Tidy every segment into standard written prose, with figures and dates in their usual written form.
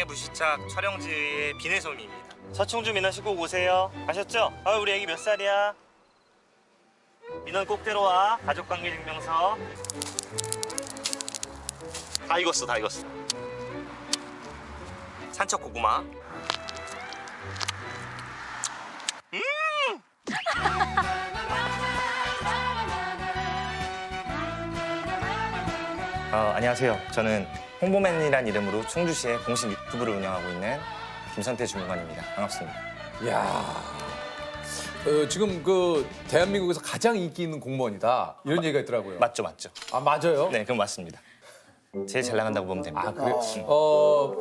최강의 무시착 촬영지의 비내섬입니다. 서충주 민원 씨 꼭 오세요. 아셨죠? 우리 애기 몇 살이야? 민원 꼭 데려와. 가족관계증명서. 다 익었어, 다 익었어. 산적 고구마. 안녕하세요. 저는 홍보맨이란 이름으로 충주시의 공식 유튜브를 운영하고 있는 김선태 주무관입니다. 반갑습니다. 이야, 지금 그 대한민국에서 가장 인기 있는 공무원이다 이런 얘기가 있더라고요. 맞죠, 맞죠? 아, 맞아요? 네, 그럼 맞습니다. 제일 잘 나간다고 보면 됩니다. 아, 그래요?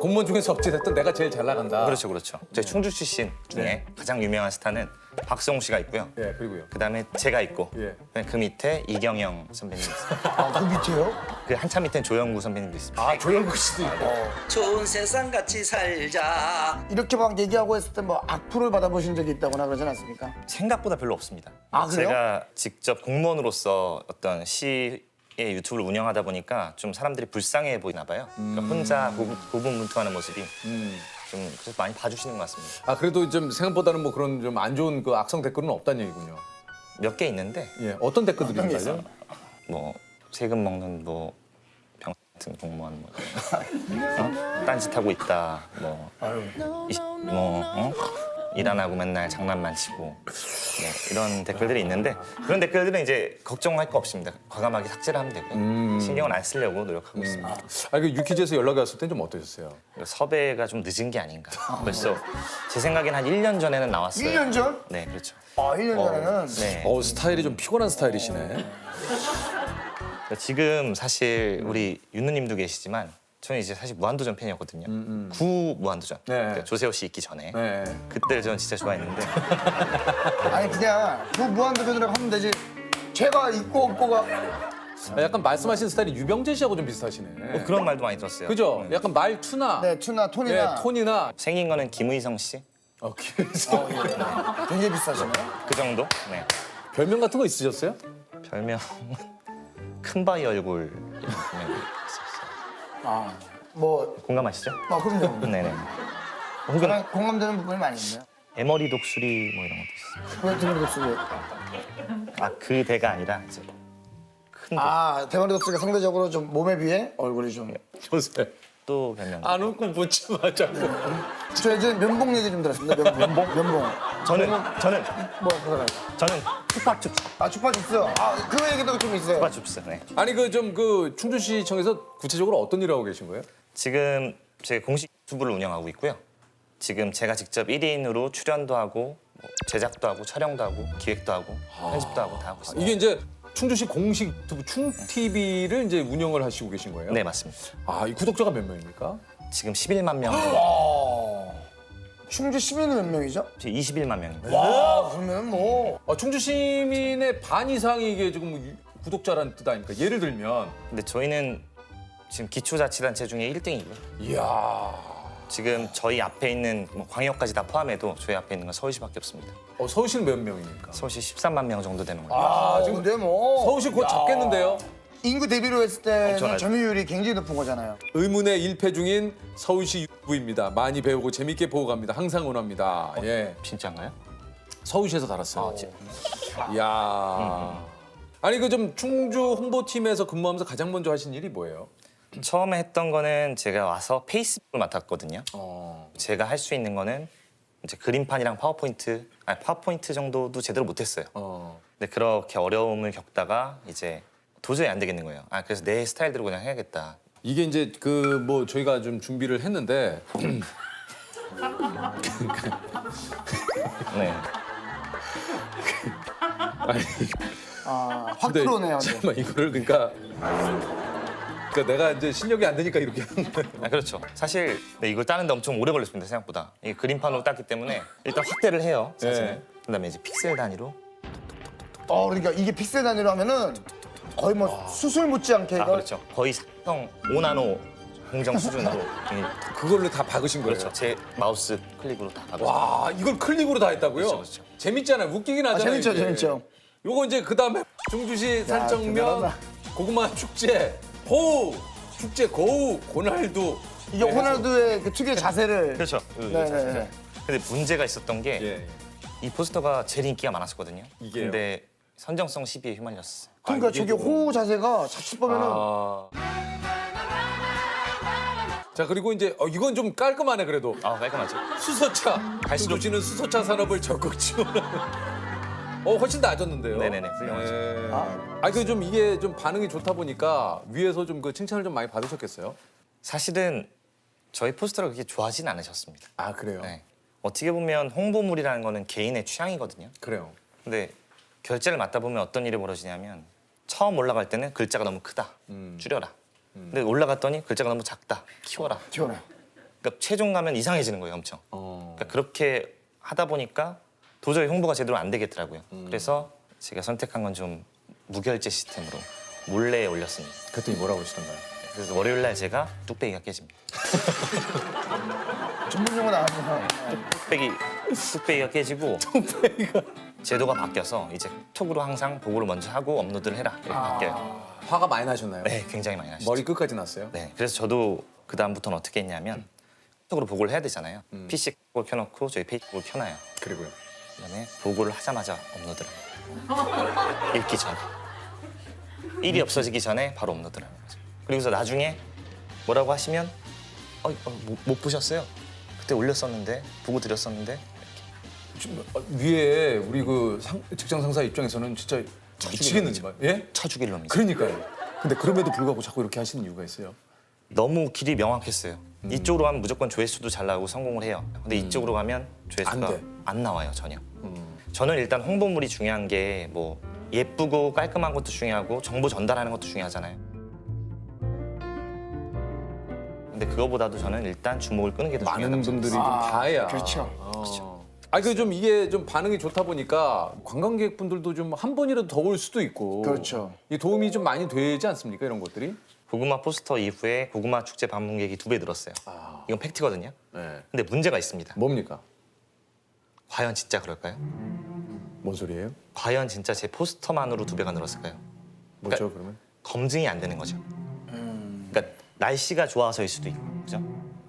공무원 중에서 어찌됐든 내가 제일 잘 나간다. 그렇죠, 그렇죠. 저희 충주 출신 중에 가장 유명한 스타는 박성웅 씨가 있고요. 예, 그리고요. 그다음에 제가 있고, 예. 그 밑에 이경영 선배님이 있어요. 그 밑에요? 그 한참 밑에는 조영구 선배님도 있습니다. 아, 조영구 씨도 있고. 좋은 세상 같이 살자. 이렇게 막 얘기하고 했을 때 뭐 악플을 받아보신 적이 있다거나 그러진 않습니까? 생각보다 별로 없습니다. 아, 그래요? 제가 직접 공무원으로서 어떤 시의 유튜브를 운영하다 보니까 좀 사람들이 불쌍해 보이나 봐요. 그러니까 혼자 고분분투하는 모습이 좀 그래서 많이 봐주시는 것 같습니다. 아, 그래도 좀 생각보다는 뭐 그런 좀 안 좋은 그 악성 댓글은 없다는 얘기군요. 몇 개 있는데 예, 어떤 댓글들이 어떤 게 있나요? 뭐 세금 먹는 뭐 병 같은 공무원 뭐 딴짓하고 있다 일 안 하고 맨날 장난만 치고 뭐 이런 댓글들이 있는데 그런 댓글들은 이제 걱정할 거 없습니다. 과감하게 삭제를 하면 되고요. 신경은 안 쓰려고 노력하고 있습니다. 아, 그 유퀴즈에서 연락이 왔을 땐 좀 어떠셨어요? 섭외가 좀 늦은 게 아닌가. 벌써 제 생각엔 한 1년 전에는 나왔어요. 1년 전? 네, 그렇죠. 1년 전에는 네. 스타일이 좀 피곤한 스타일이시네. 지금 사실 우리 윤누님도 계시지만 저는 이제 사실 무한도전 팬이었거든요. 구 무한도전. 네. 그러니까 조세호 씨 있기 전에. 네. 그때를 저는 진짜 좋아했는데 아니 그냥 그 무한도전이라고 하면 되지 죄가 있고 없고가 아, 약간 말씀하신 스타일이 유병재 씨하고 좀 비슷하시네. 그런 말도 많이 들었어요. 그죠? 네. 약간 말투나 네 투나 톤이나 톤이나 생긴 거는 김의성 씨? 그래서 굉장히 비싸시네요. 그 정도? 네. 별명 같은 거 있으셨어요? 별명 큰바위 얼굴 이런 별명이 있었어요. 뭐 공감하시죠? 그럼요. 네네. 혹은 저랑 공감되는 부분이 많이 있네요. 에머리 독수리 뭐 이런 것도 있어요. 왜 대머리 독수리? 그 대가 아니라 이제 큰 대머리 독수리가 상대적으로 좀 몸에 비해 얼굴이 좀. 조세. 또 별명. 안 웃고 묻지 마, 자꾸. 저 이제 면봉 얘기 좀 들었습니다. 면봉. 저는 뭐 그거가. 저는 힙합춥스. 주파춥스. 그 얘기도 좀 있어요. 힙합춥스. 네. 아니, 그 충주시청에서 구체적으로 어떤 일을 하고 계신 거예요? 지금 제 공식 유튜브를 운영하고 있고요. 지금 제가 직접 1인으로 출연도 하고 뭐 제작도 하고 촬영도 하고 기획도 하고 편집도 하고 다 하고 있습니다. 이게 이제 충주시 공식 유튜브 충TV를 이제 운영을 하시고 계신 거예요? 네, 맞습니다. 아, 이 구독자가 몇 명입니까? 지금 11만 명 정도. 충주 시민은 몇 명이죠? 21만 명입니다. 와 그러면 뭐 충주 시민의 반 이상이 이게 지금 구독자라는 뜻 아닙니까? 예를 들면 근데 저희는 지금 기초자치단체 중에 1등이고요. 이야. 지금 저희 앞에 있는 뭐 광역까지 다 포함해도 저희 앞에 있는 건 서울시밖에 없습니다. 서울시는 몇 명입니까? 서울시 13만 명 정도 되는 거예요. 지금 근데 뭐 서울시 곧 잡겠는데요? 인구 대비로 했을 때는 엄청나죠. 점유율이 굉장히 높은 거잖아요. 의문의 일패 중인 서울시 유튜브입니다. 많이 배우고 재밌게 보고 갑니다. 항상 응원합니다. 예. 진짜인가요? 서울시에서 달았어요. 이야. 아니 그 좀 충주 홍보팀에서 근무하면서 가장 먼저 하신 일이 뭐예요? 처음에 했던 거는 제가 와서 페이스북을 맡았거든요. 제가 할 수 있는 거는 이제 그림판이랑 파워포인트 정도도 제대로 못했어요. 근데 그렇게 어려움을 겪다가 이제 도저히 안 되겠는 거예요. 그래서 내 스타일대로 그냥 해야겠다. 이게 이제 그 뭐 저희가 좀 준비를 했는데 네. 아니 확 들어오네요. 근데. 잠깐만 이거를 그러니까 내가 이제 실력이 안 되니까 이렇게 하는 거예요. 그렇죠. 사실 네, 이걸 따는데 엄청 오래 걸렸습니다. 생각보다. 이게 그림판으로 땄기 때문에 일단 확대를 해요. 사진을. 네. 그다음에 이제 픽셀 단위로. 그러니까 이게 픽셀 단위로 하면은 거의 뭐 수술 못지않게 이걸 그렇죠. 거의 형 5나노 공정 수준으로. 그걸로 다 박으신 거예요. 그렇죠. 제 마우스 클릭으로 다 박았어요. 와 이걸 클릭으로 다 했다고요? 그렇죠, 그렇죠. 재밌잖아요. 웃기긴 하잖아요. 재밌죠, 이게. 재밌죠. 요거 이제 그다음에 충주시 산정면 대단하다. 고구마 축제 호우 축제 고우 고날두 이게 호날두의 그 특유의 자세를. 그렇죠. 네네. 근데 문제가 있었던 게 예. 이 포스터가 제일 인기가 많았었거든요. 이게요? 근데 선정성 시비에 휘말렸어요. 그러니까 이게 저기 좀- 호 자세가 자칫 보면은 아. 자 그리고 이제 이건 좀 깔끔하네 그래도. 아, 깔끔하죠. 수소차. 갈수록- 충주시는 수소차 산업을 적극 지원하는. 훨씬 나아졌는데요. 네네네, 훌륭하죠. 그 좀 이게 좀 반응이 좋다 보니까 위에서 좀 그 칭찬을 좀 많이 받으셨겠어요? 사실은 저희 포스터를 그렇게 좋아하진 않으셨습니다. 아 그래요. 네. 어떻게 보면 홍보물이라는 거는 개인의 취향이거든요. 그래요. 근데 결제를 맡다 보면 어떤 일이 벌어지냐면 처음 올라갈 때는 글자가 너무 크다. 줄여라. 근데 올라갔더니 글자가 너무 작다. 키워라. 튀어나. 그러니까 최종 가면 이상해지는 거예요, 엄청. 그러니까 그렇게 하다 보니까 도저히 홍보가 제대로 안 되겠더라고요. 그래서 제가 선택한 건 좀 무결제 시스템으로 몰래 올렸습니다. 그랬더니 뭐라고 하시던가요? 그래서 월요일 날 제가 뚝배기가 깨집니다. 전문용어는 아니야. 뚝배기가 깨지고 제도가 바뀌어서 이제 톡으로 항상 보고를 먼저 하고 업로드를 해라 이렇게 바뀌어요. 화가 많이 나셨나요? 네, 굉장히 많이 나시죠. 머리 끝까지 났어요? 네, 그래서 저도 그 다음부터는 어떻게 했냐면 톡으로 보고를 해야 되잖아요. PC 걸 켜놓고 저희 페이스북을 켜놔요. 그리고요. 그다음에 보고를 하자마자 업로드를 합니다. 읽기 전에. 일이 없어지기 전에 바로 업로드를 하는 거죠. 그리고서 나중에 뭐라고 하시면 못 보셨어요? 그때 올렸었는데 보고 드렸었는데 지금 위에 우리 그 직장 상사 입장에서는 진짜 미치겠는지 말. 예? 쳐주길 놈이죠. 그러니까요. 근데 그럼에도 불구하고 자꾸 이렇게 하시는 이유가 있어요? 너무 길이 명확했어요. 이쪽으로 가면 무조건 조회수도 잘 나오고 성공을 해요. 근데 이쪽으로 가면 조회수가 안 돼. 안 나와요, 전혀. 저는 일단 홍보물이 중요한 게 뭐 예쁘고 깔끔한 것도 중요하고 정보 전달하는 것도 중요하잖아요. 근데 그거보다도 저는 일단 주목을 끄는 게 더 중요하다고 많은 분들이 좀 봐야. 그렇죠. 그 좀 이게 좀 반응이 좋다 보니까 관광객분들도 좀 한 번이라도 더 올 수도 있고. 그렇죠. 이 도움이 좀 많이 되지 않습니까? 이런 것들이? 고구마 포스터 이후에 고구마 축제 방문객이 2배 늘었어요. 이건 팩트거든요. 네. 근데 문제가 있습니다. 뭡니까? 과연 진짜 그럴까요? 뭔 소리예요? 과연 진짜 제 포스터만으로 2배가 늘었을까요? 뭐죠 그러면? 검증이 안 되는 거죠. 그러니까 날씨가 좋아서일 수도 있고, 그죠?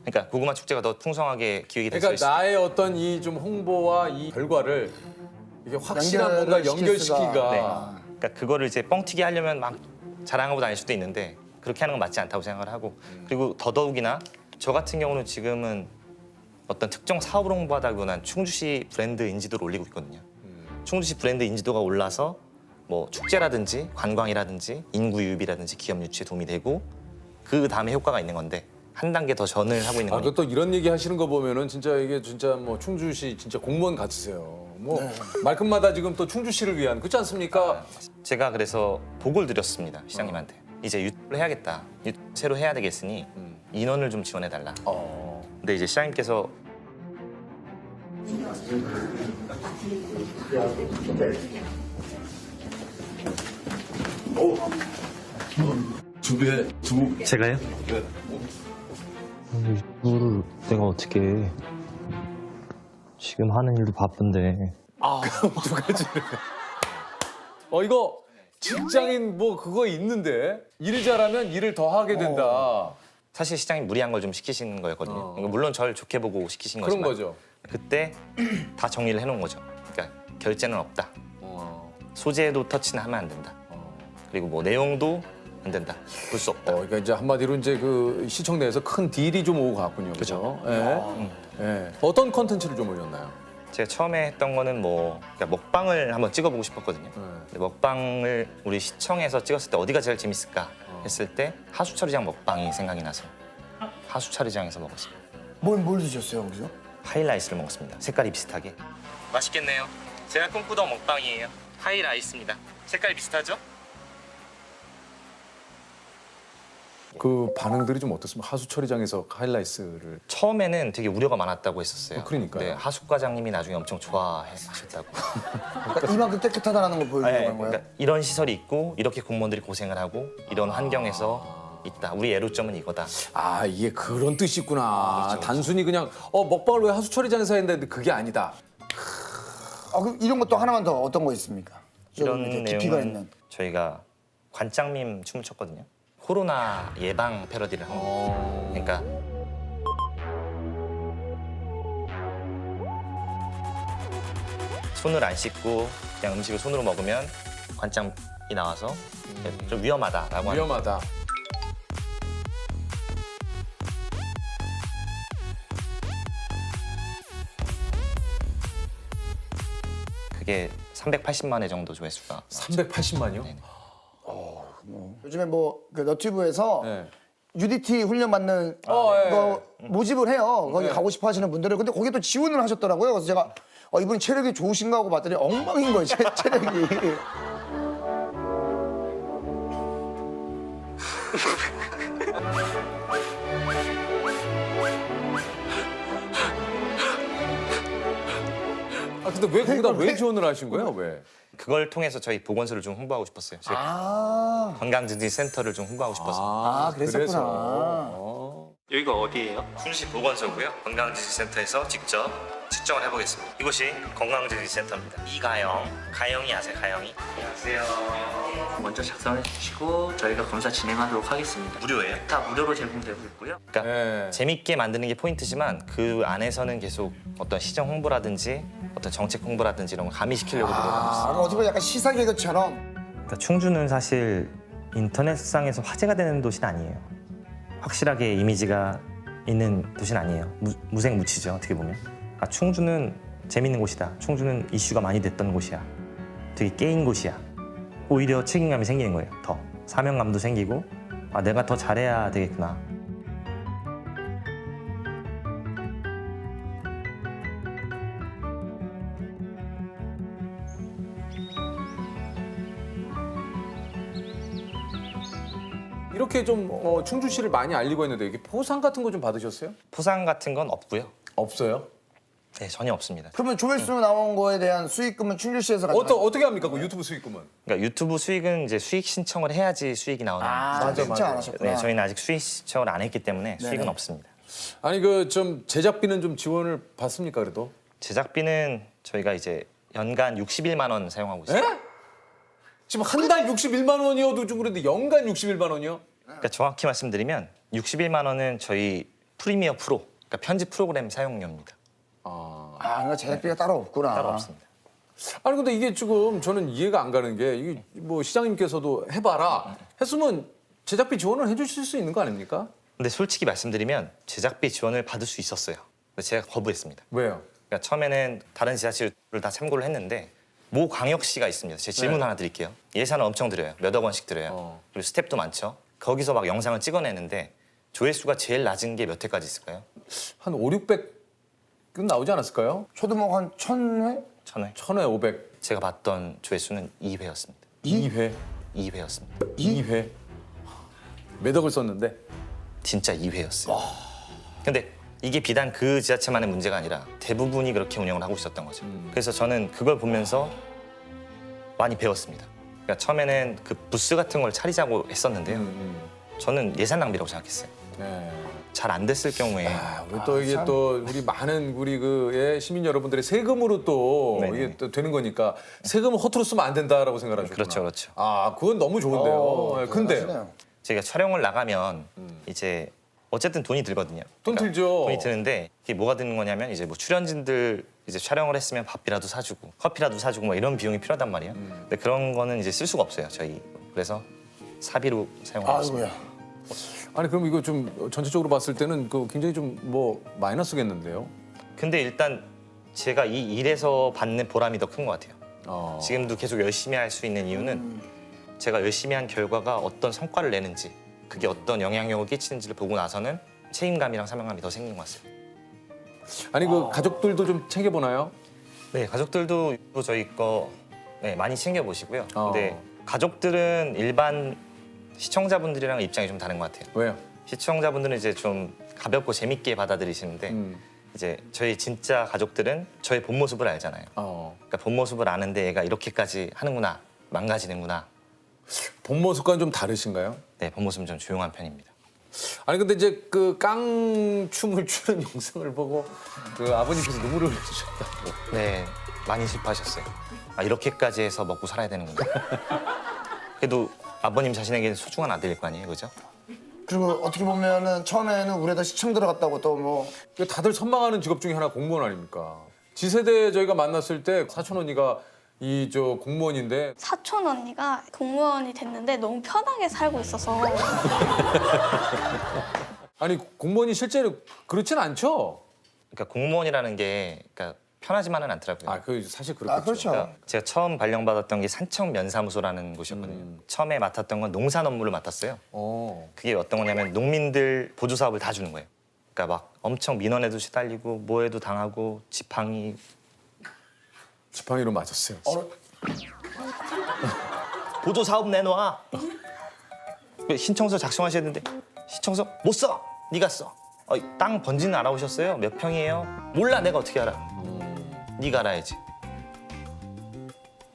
그러니까 고구마 축제가 더 풍성하게 기획이 됐을 그러니까 수도 있고. 나의 어떤 이 좀 홍보와 이 결과를 이게 확실한 연결을 뭔가 시킬 연결시키기가 네. 그러니까 그거를 이제 뻥튀기 하려면 막 자랑하고 다닐 수도 있는데 그렇게 하는 건 맞지 않다고 생각을 하고 그리고 더더욱이나 저 같은 경우는 지금은 어떤 특정 사업을 홍보하다기보다는 충주시 브랜드 인지도를 올리고 있거든요. 충주시 브랜드 인지도가 올라서 뭐 축제라든지 관광이라든지 인구 유입이라든지 기업 유치에 도움이 되고 그 다음에 효과가 있는 건데 한 단계 더 전을 하고 있는 거니까. 또 이런 얘기 하시는 거 보면은 진짜 이게 진짜 뭐 충주시 진짜 공무원 같으세요. 뭐 말끝마다 지금 또 충주시를 위한 그렇지 않습니까? 제가 그래서 보고를 드렸습니다 시장님한테. 이제 유튜브를 해야겠다. 유튜브 새로 해야 되겠으니 인원을 좀 지원해달라. 근데 이제 시장님께서 준비해 두고 제가요? 유튜브를 내가 어떻게 해. 지금 하는 일도 바쁜데. 두 가지를. 이거 직장인 뭐 그거 있는데 일 잘하면 일을 더 하게 된다. 사실 시장님 무리한 걸 좀 시키시는 거였거든요. 그러니까 물론 저를 좋게 보고 시키신 그런 거지만 거죠. 그때 다 정리를 해놓은 거죠. 그러니까 결제는 없다. 어. 소재도 터치는 하면 안 된다. 그리고 뭐 내용도 안 된다. 볼 수 없다. 그러니까 이제 한마디로 이제 그 시청 내에서 큰 딜이 좀 오고 갔군요. 그죠? 예. 예. 어떤 컨텐츠를 좀 올렸나요? 제가 처음에 했던 거는 뭐 그러니까 먹방을 한번 찍어보고 싶었거든요. 근데 먹방을 우리 시청에서 찍었을 때 어디가 제일 재밌을까 했을 때 하수처리장 먹방이 생각이 나서 하수처리장에서 먹었어요. 뭘 드셨어요 거기서? 하이라이스를 먹었습니다. 색깔이 비슷하게. 맛있겠네요. 제가 꿈꾸던 먹방이에요. 하이라이스입니다. 색깔이 비슷하죠? 그 반응들이 좀 어떻습니까? 하수처리장에서 하이라이스를. 처음에는 되게 우려가 많았다고 했었어요. 그러니까요. 네, 하숙 과장님이 나중에 엄청 좋아하셨다고. 그러니까 이만큼 깨끗하다는 걸 보여주는 네, 거예요? 그러니까 이런 시설이 있고 이렇게 공무원들이 고생을 하고 이런 환경에서 있다. 우리 애로점은 이거다. 아 이게 그런 뜻이 있구나. 단순히 그냥 먹방을 왜 하수처리장에서 했는데 그게 아니다. 그럼 이런 것도 하나만 더 어떤 거 있습니까? 좀 이런 이렇게 깊이가 내용은 있는. 저희가 관장님 춤을 췄거든요. 코로나 예방 패러디를 한 거예요. 그러니까 손을 안 씻고 그냥 음식을 손으로 먹으면 관장이 나와서 좀 위험하다라고 하는 위험하다. 그게 380만 회 정도 조회수가 380만이요? 요즘에 그 너튜브에서 네. UDT 훈련 받는 예. 거 모집을 해요. 거기 가고 싶어 하시는 분들은. 근데 거기에 또 지원을 하셨더라고요. 그래서 제가 이분 체력이 좋으신가 하고 봤더니 엉망인 거예요, 체력이. 아 근데 왜 거기다 왜 지원을 하신 거예요? 왜? 그걸 통해서 저희 보건소를 좀 홍보하고 싶었어요. 저희 아, 건강증진센터를 좀 홍보하고 싶어서. 그랬었구나. 그래서. 여기가 어디예요? 순시 보건소고요. 건강증진센터에서 직접 측정을 해보겠습니다. 이곳이 건강증진센터입니다. 이가영, 가영이 아세요? 가영이? 안녕하세요. 먼저 작성해 주시고 저희가 검사 진행하도록 하겠습니다. 무료예요? 다 무료로 제공되고 있고요. 그러니까 네. 재밌게 만드는 게 포인트지만 그 안에서는 계속 어떤 시정 홍보라든지 어떤 정책 홍보라든지 이런 걸 가미시키려고 노력하고 있어요. 어떻게 보면 약간 시사 개그처럼. 그러니까 충주는 사실 인터넷상에서 화제가 되는 도시는 아니에요. 확실하게 이미지가 있는 도시는 아니에요. 무색무취죠, 어떻게 보면. 아, 충주는 재밌는 곳이다. 충주는 이슈가 많이 됐던 곳이야. 되게 깨인 곳이야. 오히려 책임감이 생기는 거예요. 더 사명감도 생기고 아, 내가 더 잘해야 되겠구나. 이렇게 좀 충주시를 많이 알리고 있는데 이게 포상 같은 거 좀 받으셨어요? 포상 같은 건 없고요. 없어요. 네, 전혀 없습니다. 그러면 조회수 나온 거에 대한 수익금은 충주시에서 가져가요? 어떻게 합니까? 그 유튜브 수익금은? 그러니까 유튜브 수익은 이제 수익 신청을 해야지 수익이 나오는. 신청 안 하셨구나. 네, 저희는 아직 수익 신청을 안 했기 때문에 수익은 없습니다. 아니 그 좀 제작비는 좀 지원을 받습니까 그래도? 제작비는 저희가 이제 연간 61만 원 사용하고 있어요. 에? 지금 한 달 61만 원이어도 좀 그런데 연간 61만 원이요? 그러니까 정확히 말씀드리면 61만 원은 저희 프리미어 프로, 그러니까 편집 프로그램 사용료입니다. 그러니까 제작비가 따로 없구나. 따로 없습니다. 아니 근데 이게 지금 저는 이해가 안 가는 게 이게 뭐 시장님께서도 해봐라 했으면 제작비 지원을 해주실 수 있는 거 아닙니까? 근데 솔직히 말씀드리면 제작비 지원을 받을 수 있었어요. 근데 제가 거부했습니다. 왜요? 그러니까 처음에는 다른 지자체를 다 참고를 했는데 모 광역시가 있습니다. 제 질문 하나 드릴게요. 예산을 엄청 들여요. 몇억 원씩 들여요. 그리고 스텝도 많죠. 거기서 막 영상을 찍어내는데 조회수가 제일 낮은 게 몇 회까지 있을까요? 한 5, 600은 나오지 않았을까요? 초두목 한 1000회? 1000회. 1000회 500. 제가 봤던 조회수는 2회였습니다. 2회. 2회였습니다. 2회. 몇 억을 썼는데? 진짜 2회였어요. 근데 이게 비단 그 지자체만의 문제가 아니라 대부분이 그렇게 운영을 하고 있었던 거죠. 그래서 저는 그걸 보면서 많이 배웠습니다. 그러니까 처음에는 그 부스 같은 걸 차리자고 했었는데요. 저는 예산 낭비라고 생각했어요. 네. 잘 안 됐을 경우에 우리 또 이게 참. 또 우리 많은 우리 그 시민 여러분들의 세금으로 또 네네. 이게 또 되는 거니까 세금을 허투루 쓰면 안 된다라고 생각하셨구나. 그렇죠, 그렇죠. 아, 그건 너무 좋은데요. 네, 근데요. 대단하시네요. 제가 촬영을 나가면 이제 어쨌든 돈이 들거든요. 돈 그러니까 들죠. 돈이 드는데 이게 뭐가 드는 거냐면 이제 뭐 출연진들 이제 촬영을 했으면 밥이라도 사주고 커피라도 사주고 뭐 이런 비용이 필요하단 말이에요. 근데 그런 거는 이제 쓸 수가 없어요, 저희. 그래서 사비로 사용하고 있습니다. 아이고야. 아니 그럼 이거 좀 전체적으로 봤을 때는 그 굉장히 좀 뭐 마이너스겠는데요. 근데 일단 제가 이 일에서 받는 보람이 더 큰 것 같아요. 지금도 계속 열심히 할 수 있는 이유는 제가 열심히 한 결과가 어떤 성과를 내는지 그게 어떤 영향력을 끼치는지를 보고 나서는 책임감이랑 사명감이 더 생긴 것 같습니다. 아니 그 가족들도 좀 챙겨보나요? 네, 가족들도 저희 거 네, 많이 챙겨보시고요. 어. 근데 가족들은 일반 시청자분들이랑 입장이 좀 다른 것 같아요. 왜요? 시청자분들은 이제 좀 가볍고 재밌게 받아들이시는데 이제 저희 진짜 가족들은 저의 본 모습을 알잖아요. 그러니까 본 모습을 아는데 얘가 이렇게까지 하는구나, 망가지는구나. 본 모습과는 좀 다르신가요? 네, 본 모습은 좀 조용한 편입니다. 아니 근데 이제 그 깡춤을 추는 영상을 보고 그 아버님께서 눈물을 흘리셨다고. 네, 많이 슬퍼하셨어요. 아, 이렇게까지 해서 먹고 살아야 되는구나. 그래도 아버님 자신에게는 소중한 아들일 거 아니에요, 그죠? 그리고 어떻게 보면은 처음에는 우리가 시청 들어갔다고 또 뭐 다들 선망하는 직업 중에 하나 공무원 아닙니까? G세대 저희가 만났을 때 사촌 언니가 이 저 공무원인데 사촌 언니가 공무원이 됐는데 너무 편하게 살고 있어서 아니 공무원이 실제로 그렇진 않죠? 그러니까 공무원이라는 게 그러니까 편하지만은 않더라고요. 아, 그 사실 그렇겠죠. 아, 그렇죠. 그러니까 제가 처음 발령받았던 게 산청면사무소라는 곳이었거든요. 처음에 맡았던 건 농산 업무를 맡았어요. 그게 어떤 거냐면 농민들 보조 사업을 다 주는 거예요. 그러니까 막 엄청 민원에도 시달리고 뭐에도 당하고 지팡이 지팡이로 맞았어요. 보조 사업 내놔. 신청서 작성하셨는데 신청서 못 써. 네가 써. 땅 번지는 알아보셨어요? 몇 평이에요? 몰라. 내가 어떻게 알아? 네가 알아야지.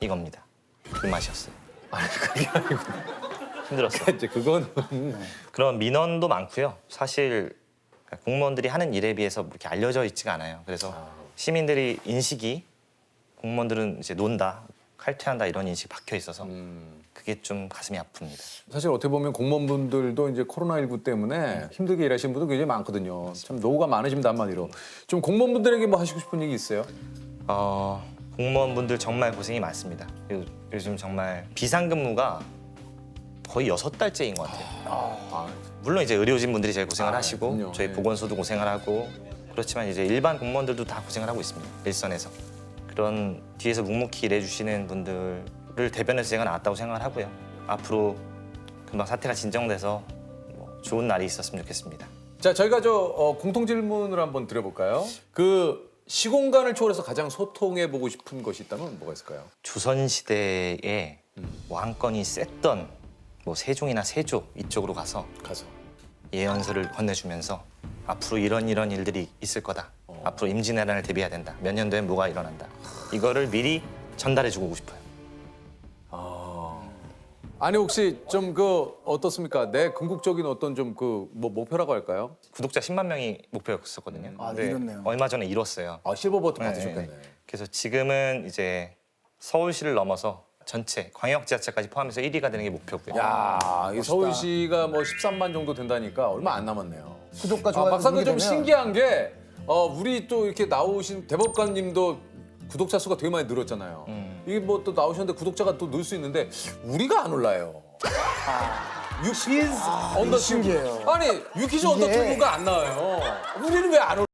이겁니다. 그 맛이었어요. 아니 그게 아니고 힘들었어요. 이제 그거는 그런 민원도 많고요. 사실 공무원들이 하는 일에 비해서 이렇게 알려져 있지가 않아요. 그래서 시민들이 인식이 공무원들은 이제 논다, 칼퇴한다 이런 인식이 박혀 있어서 그게 좀 가슴이 아픕니다. 사실 어떻게 보면 공무원분들도 이제 코로나19 때문에 힘들게 일하시는 분들 굉장히 많거든요. 참 노후가 많으십니다 한마디로. 좀 공무원분들에게 뭐 하시고 싶은 얘기 있어요? 공무원분들 정말 고생이 많습니다. 요즘 정말 비상근무가 거의 6달째인 것 같아요. 물론 이제 의료진 분들이 제일 고생을 하시고 그럼요. 저희 예. 보건소도 고생을 하고 그렇지만 이제 일반 공무원들도 다 고생을 하고 있습니다. 일선에서. 그런 뒤에서 묵묵히 일해주시는 분들을 대변해서 제가 나왔다고 생각을 하고요. 앞으로 금방 사태가 진정돼서 뭐 좋은 날이 있었으면 좋겠습니다. 자, 저희가 공통 질문을 한번 드려볼까요? 그 시공간을 초월해서 가장 소통해 보고 싶은 것이 있다면 뭐가 있을까요? 조선시대에 왕권이 셌던 뭐 세종이나 세조 이쪽으로 가서 예언서를 건네주면서 앞으로 이런 일들이 있을 거다. 앞으로 임진왜란을 대비해야 된다. 몇 년도에 뭐가 일어난다. 이거를 미리 전달해주고 싶어요. 아니 혹시 좀 그 어떻습니까? 내 궁극적인 어떤 좀 그 뭐 목표라고 할까요? 구독자 10만 명이 목표였었거든요. 아, 근데 이렇네요. 얼마 전에 이뤘어요. 아, 실버 버튼 네, 받으셨겠네. 네. 그래서 지금은 이제 서울시를 넘어서 전체 광역 지자체까지 포함해서 1위가 되는 게 목표고요. 야, 이 서울시가 뭐 13만 정도 된다니까 얼마 안 남았네요. 구독과 좋아요 막상 좀 누르게 되면 신기한 게 우리 또 이렇게 나오신 대법관님도 구독자 수가 되게 많이 늘었잖아요. 이게 뭐 또 나오셨는데 구독자가 또 늘 수 있는데 우리가 안 올라요. 유키즈 언더 신기해요. 아니 유키즈 언더 이게- 튜브가 안 나와요. 우리는 왜 안 올라?